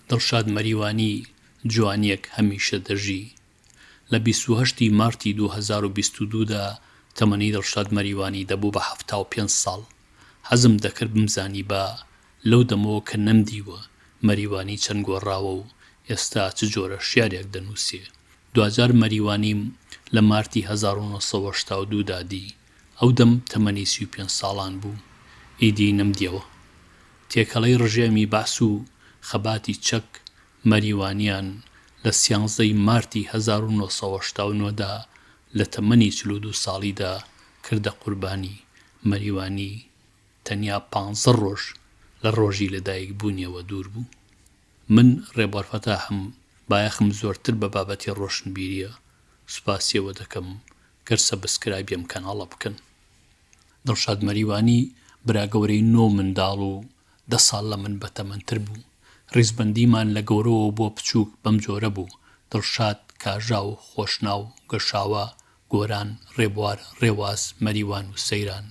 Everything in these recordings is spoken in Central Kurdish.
دڵشاد مەریوانی جوانیەک هەمیشە دەژی. لە 28 مارتی 2022 دا تەمەنی دڵشاد مەریوانی دەبوو بە 75 ساڵ. حەزم دەکرد بمزانی بە لەو دەمەوە کە نەمدیوە مەریوانی چەند گۆڕاوە و ئێستا چ جۆرە شیارێک دەنووسێ. دوجار مەریوانیم لە مارتی 1982 دا دی. ئەو دەم تەمەنی 35 ساڵان بوو. ئیدی نەمدیەوە. تێکەڵەی ڕژێمی باس و خەباتی چەک مەریوانیان لە 13 مارتی 1989 دا لە تەمەنی 42 ساڵیدا کردە قوربانی. مەریوانی تەنیا 15 ڕۆژ لە ڕۆژی لەدایک بوونیەوە دوور بوو. من ڕێبوار فەتاحم بایەخم زۆرتر بە بابەتی ڕۆشنبیریە. سوپاسیەوە دەکەم گەر سەبسکرایبێم کەناڵە بکەن. دڵشاد مەریوانی براگەورەی 9 منداڵ و 10 ساڵ لە من بەتەمەنتر بوو. ڕیزبەندیمان لە گەورەوە بۆ بچووک بەم جۆرە بوو: دڵشاد، کاژا و خۆشناو، گەشاوە، گۆران، ڕێبوار، ڕێواز، مەریوان و سەیران.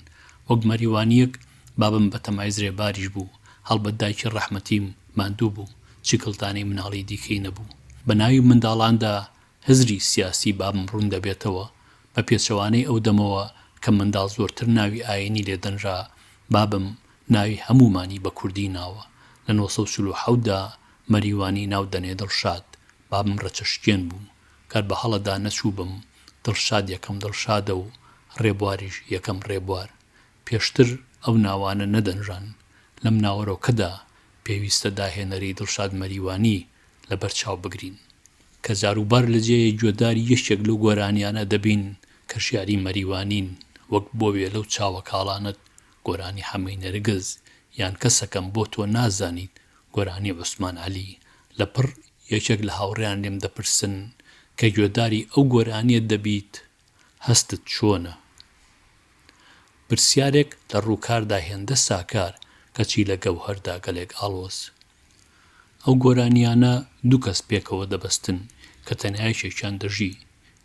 وەک مەریوانیەک بابم بەتەمایز ڕێباریش بوو. هەڵبەت دایکی ڕەحمەتیم ماندوو بوو، چیکڵتانی مناڵی دیکەی نەبوو. بە ناوی منداڵاندا هزری سیاسی بابم ڕوون دەبێتەوە. بە پێچەوانەی ئەو دەمەوە کە منداڵ زۆرتر ناوی ئاینی لێدەنرا، بابم ناوی هەمومانی بە کوردی ناوە. لە 1947 دا مەریوانی ناو دەنێ دڵشاد. بابم ڕەچەشکێن بوو. کار بە هەڵەدا نەچوو بم دڵشاد یەکەم دڵشادە و ڕێبواریش یەکەم ڕێبوار. پێشتر ئەو ناوانە نەدەنران. لەم ناوەڕۆکەدا پێویستە داهێنەری دڵشاد مەریوانی لە بەرچاو بگرین کە جاروبار لە جێی گوێداری یەکێک لەو گۆرانیانە دەبین کە شیاری مەریوانین، وەک بۆ وێ لەو چاوە کاڵانت گۆرانی حەمەی نەرگز، یان کەسەکەم بۆ تۆ نازانیت گۆرانی عوسمان عەلی. لەپڕ یەکێک لە هاوڕێیان لێم دەپرسن کە گوێداری ئەو گۆرانیە دەبیت هەستت چۆنە؟ پرسیارێک لە ڕووکاردا هێندە ساکار کەچی لە گەوهەردا گەلێک ئاڵۆز. ئەو گۆرانیانە دوو کەس پێکەوە دەبەستن کە تەنایەکێکیان دەژی.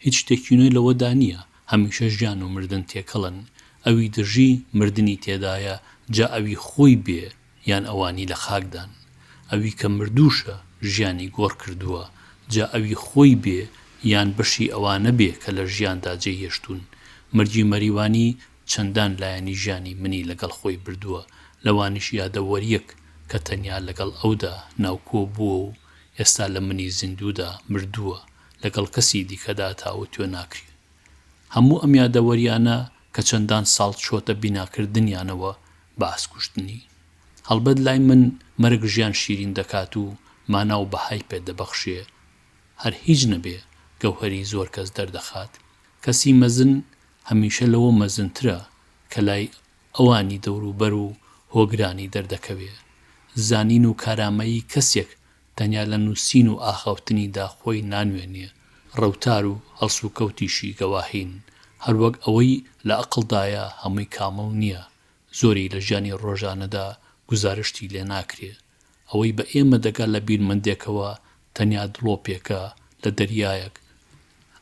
هیچ شتێکی نوێ لەوەدا نییە. هەمیشە ژیان و مردن تێکەڵن. ئەوی دژی مردنی تێدایە، جا ئەوی خۆی بێ یان ئەوانی لە خاکدان. ئەوی کە مردووشە ژیانی گۆڕ کردووە، جا ئەوی خۆی بێ یان بەشی ئەوانە بێ کە لە ژیاندا جێهێشتون. مەرجی مەریوانی چەندان لایەنی ژیانی منی لەگەڵ خۆی بردووە، لەوانیش یادەوەریەک کە تەنیا لەگەڵ ئەودا ناوکۆ بووە و ئێستا لە منی زیندوودا مردووە، لەگەڵ کەسی دیکەدا تاوە توێ ناکرێ. هەموو ئەم یادەوەریانە کە چەندان ساڵ چۆتە بیناکردنیانەوە باس کوشتنی. هەڵبەت لای من مەرگ ژیان شیرین دەکات و ماناو بەهای پێ دەبەخشێ. هەر هیچ نەبێ گەوهەری زۆر کەس دەردەخات. کەسی مەزن هەمیشە لەوە مەزنترە کە لای ئەوانی دەوروبەر و هۆگرانی دەردەکەوێ. زانین و کارامەیی کەسێک تەنیا لە نووسین و ئاخەوتنیدا خۆی نانوێنێ. ڕەوتار و هەڵس و کەوتیشی گەواهین. هەروەک ئەوەی لە عەقڵدایە هەمووی کامەڵ نییە. زۆری لە ژیانی ڕۆژانەدا گوزارشتی لێ ناکرێ. ئەوەی بە ئێمە دەگات لە بیرمەندێکەوە تەنیا دڵۆپێکە لە دەریایەک.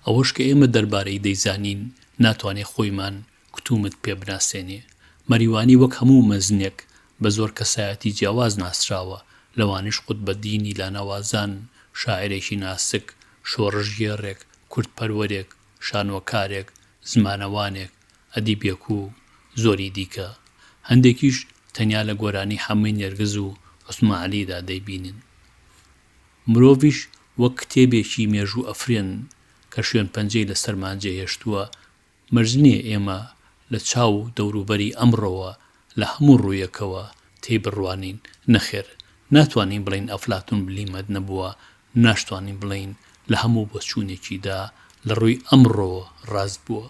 ئەوەش کە ئێمە دەربارەی دەیزانین ناتوانێ خۆیمان کتومت پێ بناسێنێ. مەریوانی وەک هەموو مەزنێک بە زۆر کەسایەتی جیاواز ناسراوە. لەوانش قوتبەدینی لانەوازان، شاعیرێکی ناسک، شۆڕژگێڕێک، کورتپەروەرێک، شانۆکارێک، زمانەوانێک، ئەدیبێک و زۆری دیکە. هەندێکیش تەنیا لە گۆرانی حەمەی نێرگز و عوسمان عەلیدا دەیبینن. مرۆڤیش وەک کتێبێکی مێژوو ئەفرێن کە شوێن پەنجەی لەسەرمان جێهێشتووە. مەرج نییە ئێمە لە چاو دەوروبەری ئەمڕۆوە لە هەموو ڕوویەکەوە تێی بڕوانین. نەخێر، ناتوانین بڵین ئەفلاتون بلیمەت نەبووە، ناشتوانین بڵین لە هەموو بۆچوونێکیدا لە ڕووی ئەمڕۆوە ڕاست بووە.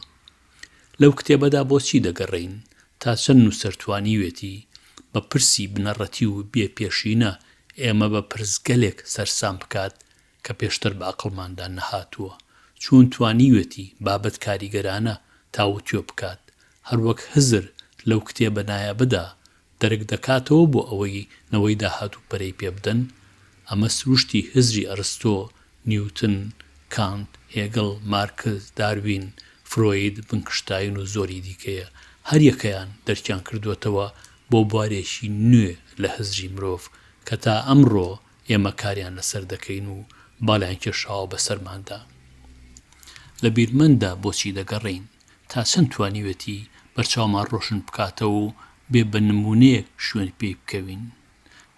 لەو کتێبەدا بۆچی دەگەڕێین تا چەند نووسەرتوانیوێتی بە پرسی بنەڕەتی و بێپێشینە ئێمە بە پرسگەلێک سەرسام بکات کە پێشتر بە عەقڵماندا نەهاتووە. چۆن توانیوێتی بابەت کاریگەرانە تاوتوێ بکات. هەروەک هزر لەو کتێبە نایابەدا دەرک دەکاتەوە بۆ ئەوەی نەوەی داهاتوو پەرەی پێ بدەن. ئەمە سروشتی هزری ئەرستۆ، نیوتن، کانت، هێگڵ، مارکس، داروین، فرۆید، بنکشتاین و زۆری دیکەیە. هەر یەکەیان دەرکیان کردوێتەوە بۆ بوارێکی نوێ لە هزری مرۆڤ کە تا ئەمڕۆ ئێمە کاریان لەسەر دەکەین و باڵیان کێشاوە بەسەرماندا. لە بیرمەندا بۆچی دەگەڕین تا چەند توانیوێتی بەرچاومان ڕۆشن بکاتەوە و بێ بە نمونەیەک شوێن پێی بکەوین.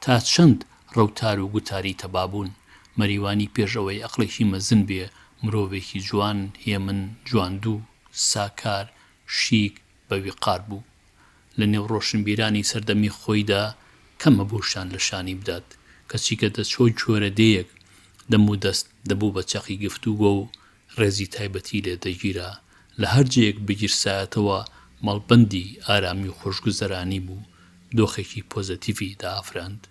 تا چەند ڕەوتار و گوتاری تەبابوون مەریوانی پێش ئەوەی ئەقڵێکی مەزن بێ مرۆڤێکی جوان هێمن جواندوو ساکار شیک بە ویقار بوو. لە نێو ڕۆشنبیرانی سەردەمی خۆیدا کەمە بووشان لە شانی بدات کەچی کە دەچۆ جۆرەدەیەک دەم و دەست دەبوو بە چەقی گفتوگۆ و ڕێزی تایبەتی لێ دەگیرا لە هەرجەیەک بگیرسایەتەوە مەڵبەندی ئارامی و خۆشگوزەرانی بوو دۆخێکی پۆزەتیڤی دائافراند.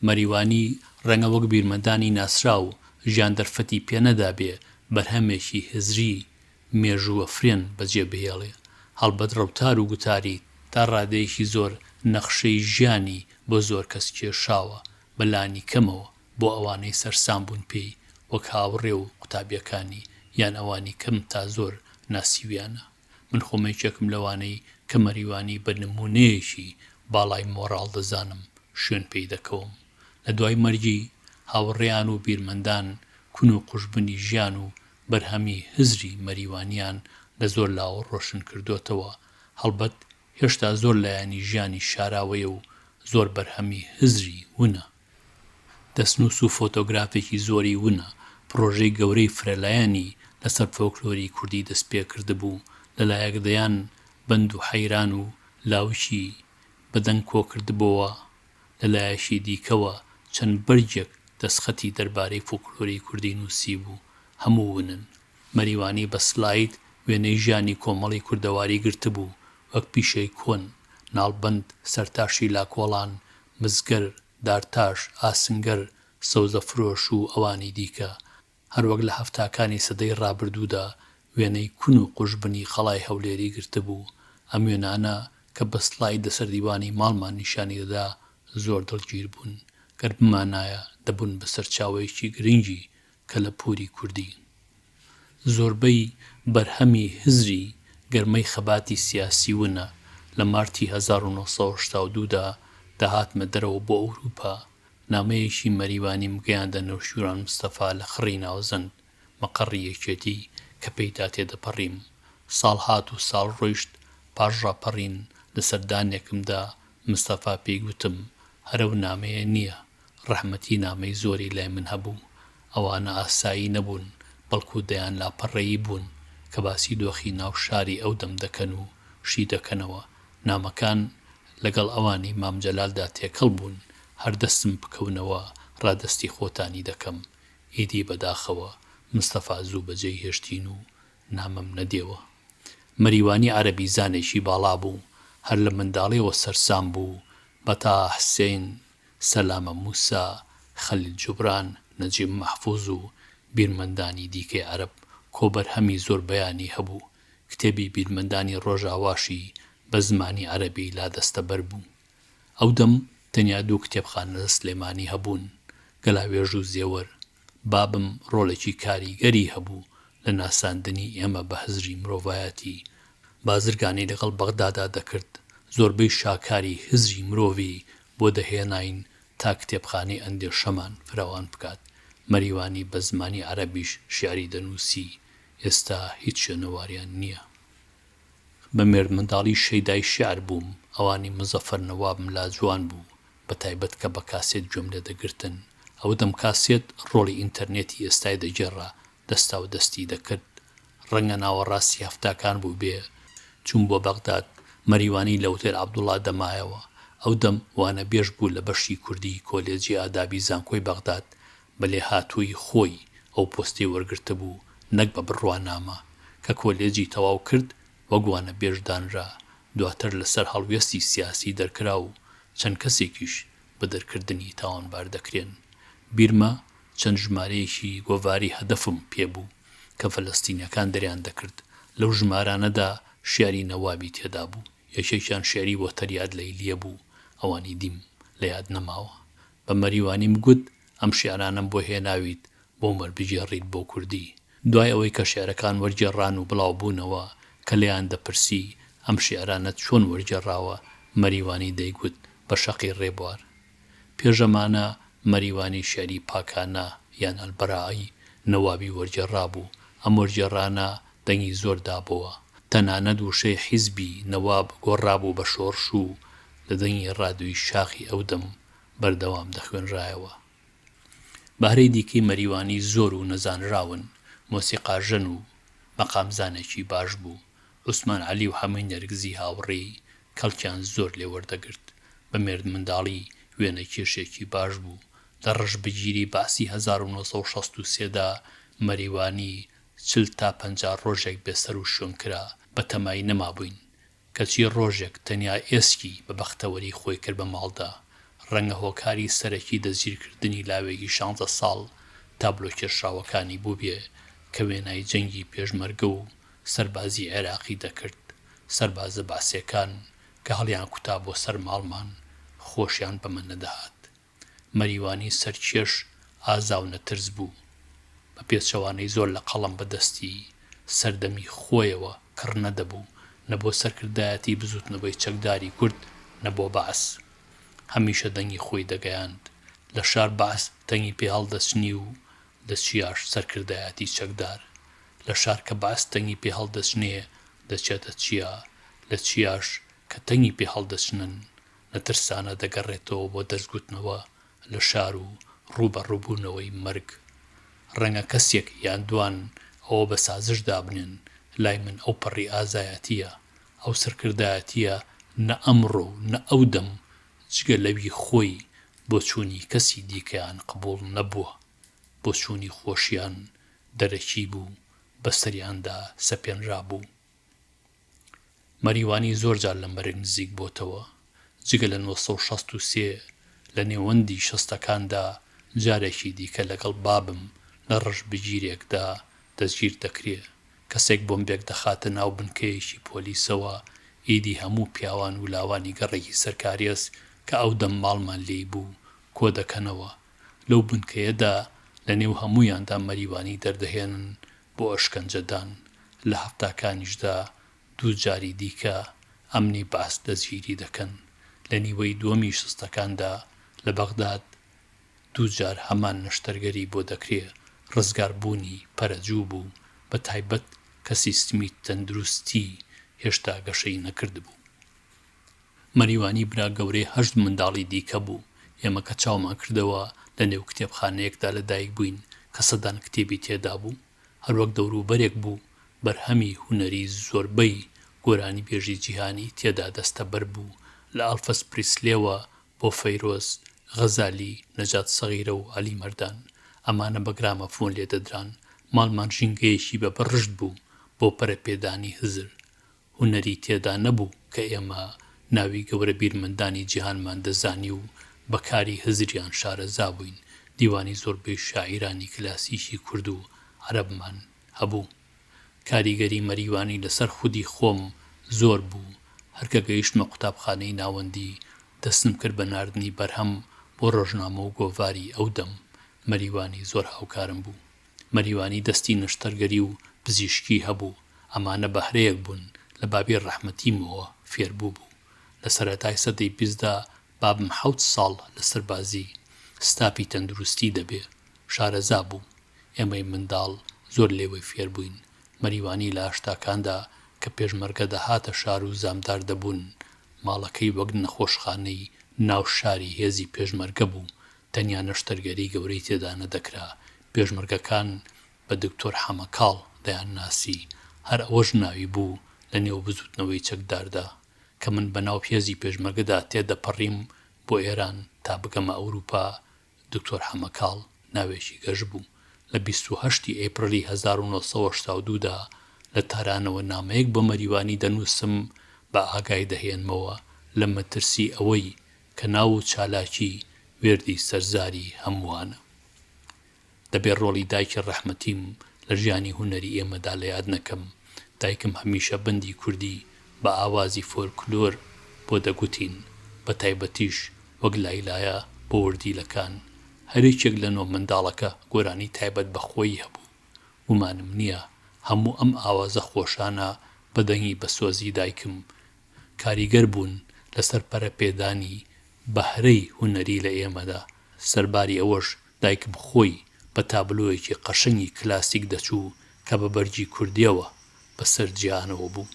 مەریوانی ڕەنگە وەک بیرمەندانی ناسرا و ژیان دەرفەتی پێنەدا بێ بەرهەمێکی هزری مێژووە فرێن بەجێ بهێڵێ هەڵبەت ڕەوتار و گوتاری تا ڕادەیەکی زۆر نەخشەی ژیانی بۆ زۆر کەس کێشاوە بەلانی کەمەوە بۆ ئەوانەی سەرسام بوون پێی وەک هاوڕێ و قوتابیەکانی یان ئەوانی کەم تا زۆر ناسیویانە. من خۆمێکێکم لەوانەی کە مەریوانی بە نمونەیەکی باڵای مۆڕاڵ دەزانم شوێن پێی دەکەوم. لە دوای مەرگی هاوڕێیان و بیرمەندان کون و قوشبنی ژیان و بەرهەمی هزری مەریوانیان لە زۆر لاوە ڕۆشن کردوتەوە هەڵبەت هێشتا زۆر لایانی ژیانی شاراوەیە و زۆر بەرهەمی هزری ونە. دەستنووس و فۆتۆگرافێکی زۆری ونە پرۆژەی گەورەی فرەلایانی لەسەر فۆکلۆری کوردی دەست پێ کردبوو لەلایەکدەیان بەند و حەیران و لاوشی بەدەنگ کۆ کردبەوە لەلایەشی دیکەوە چەند بەرجێک دەستخەتی دەربارەی فۆکلۆری کوردی نووسی بوو هەموو ونن. مەریوانی بە سلاید وێنەی ژیانی کۆمەڵی کوردەواری گرتبوو وەک پیشەی کۆن ناڵبەند سەرتاشی لاکۆڵان مزگەر دارتاش ئاسنگەر سەوزەفرۆش و ئەوانی دیکە هەروەک لە هەفتاکانی سەدەی ڕابردوودا وێنەی کون و قوشبنی خەڵای هەولێری گرتبوو. ئەم وێنانە کە بە سلاید لەسەر دیوانی ماڵمان نیشانی دەدا زۆر دڵگیر بوون گەر بمانایە دەبوون بە سەرچاوەیەکی گرنگی کە لە پووری کوردی. زۆربەی بەرهەمی هزری گەرمەی خەباتی سیاسی ونە لە مارتی 1982دا داهاتمە دەرەوە بۆ ئەوروپا. نامەیەکی مەریوانی مگەیاندە نەوشیروان مستەفا لە خڕی ناوزەند مەقەڕی یەکێتی کە پێیدا تێدەپەڕیم. ساڵ هات و ساڵ ڕۆیشت پاش ڕاپەڕین لە سەردانێکمدا مستەفا پێی گوتم هەرەو نامەیە نییە ڕەحمەتی نامەی زۆری لای من هەبوو. ئەوانە ئاسایی نەبوون بەڵکو دەیان لاپەڕەیی بوون کە باسی دۆخی ناو شاری ئەو دەم دەکەن و شی دەکەنەوە. نامەکان لەگەڵ ئەوانی مام جەلالدا تێکەڵ بوون هەردەستم بکەونەوە ڕادستی خۆتانی دەکەم. ئیدی بەداخەوە مستەفا زوو بەجێی هێشتین و نامەم نەدێوە. مەریوانی عەرەبی زانێکی باڵا بوو هەر لە منداڵیەوە سەرسام بوو بەتا حسێن سەلامە موسا خەلیل جوبران نەجیب مەحفوظ و بیرمەندانی دیکەی عەرەب کۆبەرهەمی زۆر بەیانی هەبوو. کتێبی بیرمەندانی ڕۆژاواشی بە زمانی عەرەبی لادەستەبەر بوو. ئەو دەم تەنیا دوو کتێبخانە لە سلێمانی هەبوون گەلاوێژ و زێوەر. بابم ڕۆڵێکی کاریگەری هەبوو لە ناساندنی ئێمە بە هزری مرۆڤایەتی. بازرگانی لەگەڵ بەغدادا دەکرد زۆربەی شاکاری هزری مرۆڤی بۆ دەهێناین تا کتێبخانەی ئەندێشەمان فراوان بکات. مەریوانی بە زمانی عەرەبیش شیعری دەنووسی ئێستا هیچ شوێنەواریان نییە. بە مێرد منداڵی شەیدای شیعر بووم ئەوانی مزەفەر نەوابم لا جوان بوو بە تایبەت کە بە کاسێت گوێم لێ دەگرتن. ئەو دەم کاسێت ڕۆڵی ئینتەرنێتی ئێستای دەگێڕا دەستا و دەستی دەکرد. ڕەنگە ناوەڕاستی هەفتاکان بوو بێ چوون بۆ بەغداد. مەریوانی لە وتێل عەبدوڵڵا دەمایەوە. ئەو دەم وانە بێژ بوو لە بەشی کوردی کۆلێجی ئادابی زانکۆی بەغداد بە لێهاتووی خۆی ئەو پۆستی وەرگرتە بوو نەک بە بڕوانامە کە کۆلێجی تەواو کرد وەگوانە بێژدانرا. دواتر لەسەر هەڵوێستی سیاسی دەرکرا و چەند کەسێکیش بە دەرکردنی تاوانبار دەکرێن. بیرمە چەند ژمارەیەکی گۆڤاری هەدەفم پێبوو کە فەلەستینیەکان دەریان دەکرد. لەو ژمارانەدا شیعری نەوابی تێدا بوو. یەکێکیان شیعری وەتەریاد لەیلیە بوو ئەوانی دیم لە یاد نەماوە. بە مەریوانیم گوت ئەم شیعرانم بۆ هێناویت بۆ وەربگێڕیت بۆ کوردی. دوای ئەوەی کە شیعرەکان وەرگێڕان و بڵاو بوونەوە کە لێیان دەپرسی ئەم شیعرانەت چۆن وەرگێڕاوە مەریوانی دەیگوت بە شەقی ڕێبوار. پێشەمانە مەریوانی شێری پاکانە یان ئەلبەرائی نەوابی وەرجێڕابوو. ئەم وەرجێڕانە دەنگی زۆر دابەوە. تەنانەت وشەی حیزبی نەواب گۆڕابوو بە شۆڕش و لە دەنگی ڕادووی شاخی ئەودەم بەردەوام دەخوێنرایەوە. بەهرەی دیکەی مەریوانی زۆر و نەزانراون، مۆسیقاژەن و مەقامزانێکی باش بوو. عوسمان عەلی و هەمووی نەرگزی هاوڕێی کەڵکیان زۆر لێ وەردەگرت. بە مێرد منداڵی وێنە کێشێکی باش بوو. لە ڕەشبگیری باسی 1963دا مەریوانی 40 تا 50 ڕۆژێک بێسەر و شوێن کرا. بە تەمای نەمابووین، کەچی ڕۆژێک تەنیا ئێسکی بە بەختەوەری خۆی کرد بە ماڵدا. ڕەنگە هۆکاری سەرەکی دەستگیرکردنی لاوێکی 16 ساڵ تابلۆ کێشراوەکانی بوو بێ کە وێنای جەنگی پێشمەرگە و سەربازی عێراقی دەکرد. سەربازە باسیەکان کە هەڵیان کوتا بۆ سەر ماڵمان خۆشیان بەمە نەدەهات. مەریوانی سەرکێش ئازا و نەترس بوو. بە پێچەوانەی زۆر لە قەڵەم بەدەستی سەردەمی خۆیەوە کڕ نەدەبوو، نە بۆ سەرکردایەتی بزوتنەوەی چەکداری کورد، نە بۆ بەعس. هەمیشە دەنگی خۆی دەگەیاند. لە شار بەعس تەنگی پێ هەڵدەچنی و لە چیاش سەرکردایەتی چەکدار. لە شار کە بەعس تەنگی پێ هەڵدەچنێ دەچێتە چیا، لە چیاش کە تەنگی پێ هەڵدەچنن نەترسانە دەگەڕێتەوە بۆ دەستگوتنەوە لە شار و ڕوبەڕووبوونەوەی مەرگ. ڕەنگە کەسێک یان دوان ئەوە بە سازشدا بنێن، لای من ئەو پەڕی ئازایەتیە، ئەو سەرکردایەتیە نە ئەمڕۆ نە ئەو دەم جگە لەوی خۆی بۆ چوونی کەسی دیکەیان قبوڵ نەبووە. بۆ چوونی خۆشیان دەرەکی بوو، بەسەریاندا سەپێنرا بوو. مەریوانی زۆر جار لە مەرگ نزیک بۆتەوە. جگە لە 1963 لە نێوەندی شەستەکاندا جارێکی دیکە لەگەڵ بابم لە ڕەشبگیرێکدا دەستگیر دەکرێ. کەسێک بۆمبێک دەخاتە ناو بنکەیەکی پۆلیسەوە. ئیدی هەموو پیاوان و لاوانی گەڕێکی سەرکاریەس کە ئەو دەم ماڵمان لێی بوو کۆ دەکەنەوە. لەو بنکەیەدا لە نێو هەموویاندا مەریوانی دەردەهێنن بۆ ئەشکەنجەدان. لە هەفتاکانیشدا 2 جاری دیکە ئەمنی باس دەستگیری دەکەن. لە نیوەی دووەمی شەستەکاندا لە بەغداد 2 جار هەمان نەشتەرگەری بۆ دەکرێ. ڕزگاربوونی پەرەجوو بوو، بە تایبەت کە سیستمی تەندروستی هێشتا گەشەی نەکرد بوو. مەریوانی برا گەورەی 8 منداڵی دیکە بوو. ئێمە کە چاومان کردەوە لە نێو کتێبخانەیەکدا لە دایک بووین کە سەدان کتێبی تێدا بوو. هەروەک دەوروبەرێک بوو بەرهەمی هونەری زۆربەی گۆرانی بێژی جیهانی تێدا دەستەبەر بوو، لە ئەڵفەس پریسلێوە بۆ فەیرۆز، غەزالی، نەجات سەغیرە و عەلی مەردان. ئەمانە بە گرامەفۆن لێدەدران. ماڵمان ژینگەیەکی بە بەڕشت بوو بۆ پەرەپێدانی هزر. هونەری تێدا نەبوو کە ئێمە ناوی گەورە بیرمەندانی جیهانمان دەزانی و بەکاری هزریان شارەزا بووین. دیوانی زۆربەی شاعیرانی کلاسیکی کورد و عەرەبمان هەبوو. کاریگەری مەریوانی لەسەر خودی خۆم زۆر بوو. هەرکە گەیشتمە قوتابخانەی ناوەندی دەستم کرد بە ناردنی بەرهەم بۆ ڕۆژنامە و گۆڤاری ئەو دەم. مەریوانی زۆر هاوکارم بوو. مەریوانی دەستی نەشتەرگەری و پزیشکی هەبوو. ئەمانە بەهرەیەک بوون لە بابی ڕەحمەتیمەوە فێربوو بوو. لە سەرەتای سەدەی 20دا بابم 7 ساڵ لە سەربازی ستاپی تەندروستی دەبێ شارەزا بوو. ئێمەی منداڵ زۆر لێوەی فێر بووین. مەریوانی لە هەشتاکاندا کە پێشمەرگە دەهاتە شار و زامدار دەبوون، ماڵەکەی وەک نەخۆشخانەی ناو شاری هێزی پێشمەرگە بوو. تەنیا نەشتەرگەری گەورەی تێدا نەدەکرا. پێشمەرگەکان بە دکتۆر حەمەکاڵ دەیان ناسی. هەر ئەوەش ناوی بوو لە نێو بزوتنەوەی چەکداردا کە من بە ناو هێزی پێشمەرگەدا تێدەپەڕیم بۆ ئێران تا بگەمە ئەوروپا. دکتۆر حەمەکاڵ ناوێکی گەش بوو. لە 28 ئەیپریلی 1982دا لە تارانەوە نامەیەک بۆ مەریوانی دەنووسم بە ئاگای دەهێنمەوە لە مەترسی ئەوەی کە ناو و چالاکی وێردی سەرزاری هەمووانە. دەبێ ڕۆڵی دایکی ڕەحمەتیم لە ژیانی هونەری ئێمەدا لە یاد نەکەم. دایکم هەمیشە بەندی کوردی بە ئاوازی فۆلکلۆر بۆ دەگوتین، بە تایبەتیش وەک لایلایە بۆ وردیلەکان. هەرێکێک لە 9 منداڵەکە گۆرانی تایبەت بە خۆی هەبوو. گومانم نییە هەموو ئەم ئاوازە خۆشانە بەدەنگی بە سۆزی دایکم کاریگەر بوون لەسەر پەرەپێدانی بەهرەی هونەری لە ئێمەدا. سەرباری ئەوەش دایکم خۆی بە تابلۆیەکی قەشەنگی کلاسیک دەچوو کە بە بەرجی کوردیەوە بەسەر جیهانەوە بوو.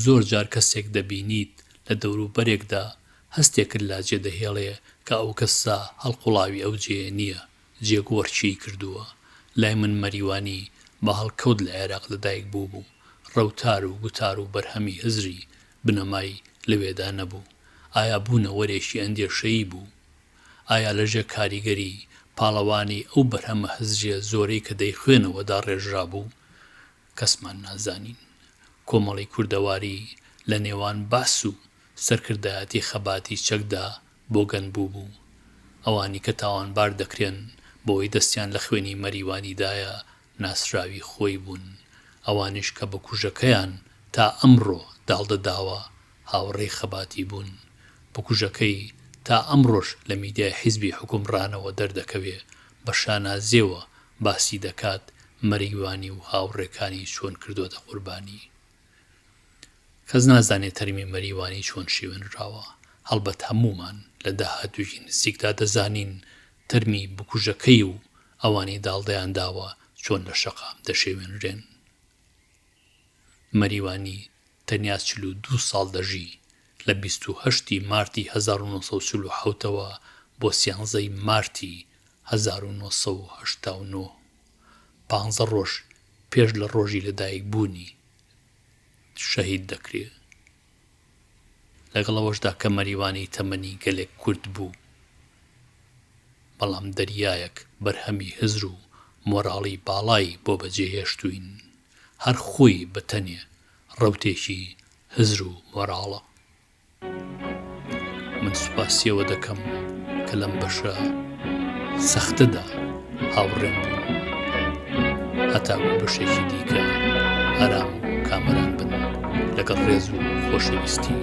زۆر جار کەسێک دەبینیت لە دەوروبەرێکدا هەستێکت لاجێ دەهێڵێ کە ئەو کەسە هەڵقوڵاوی ئەو جێیە نییە، جێگۆڕچی کردووە. لای من مەریوانی بە هەڵکەوت لە عێراق لەدایک بوو، ڕەوتار و گوتار و بەرهەمی هزری بنەمای لەوێدا نەبوو. ئایا بوونە وەرێکی ئەندێشەیی بوو؟ ئایا لەژێر کاریگەری پاڵەوانی ئەو بەرهەمە هزریە زۆرەی کە دەیخوێنەوەدا ڕێژرا بوو؟ کەسمان نازانین. کۆمەڵی کوردەواری لە نێوان باس و سەرکردایەتی خەباتی چەکدا بۆگەن بوو. ئەوانی کە تاوانبار دەکرێن بۆی دەستیان لە خوێنی مەریوانیدایە ناسراوی خۆی بوون. ئەوانش کە بە کوژەکەیان تا ئەمڕۆ داڵدەداوە هاوڕێی خەباتی بوون. بە کوژەکەی تا ئەمڕۆژ لە میدیای حیزبی حکومڕانەوە دەردەکەوێ، بە شانازێوە باسی دەکات مەریوانی و هاوڕێکانی چۆن کردوتە قوربانی. کەس نازانێت تەرمی مەریوانی چۆن شێوێنراوە. هەڵبەت هەمومان لە داهاتووی نزیکدا دەزانین تەرمی بکوژەکەی و ئەوانی داڵدەیان داوە چۆن لە شەقام دەشێوێنرێن. مەریوانی تەنیا 42 ساڵ دەژی لە 28 مارتی 1940ەوە بۆ 13 مارتی 1989، 15 ڕۆژ پێش لە ڕۆژی لەدایک بوونی شەهید دەکرێت. لەگەڵەوەشدا کە مەریوانی تەمەنی گەلێک کورت بوو، بەڵام دەریایەک بەرهەمی هزر و مۆراڵی باڵایی بۆ بەجێهێشتوین. هەر خۆی بەتەنێ ڕەوتێکی هزر و مۆراڵە. من سوپاسیەوە دەکەم کە لەم بەشە سەختەدا هاوڕێم بوو. هەتاکو بەشێکی دیکە ئارام و کامەران بن لەگەڵ ڕێز و خۆشەویستی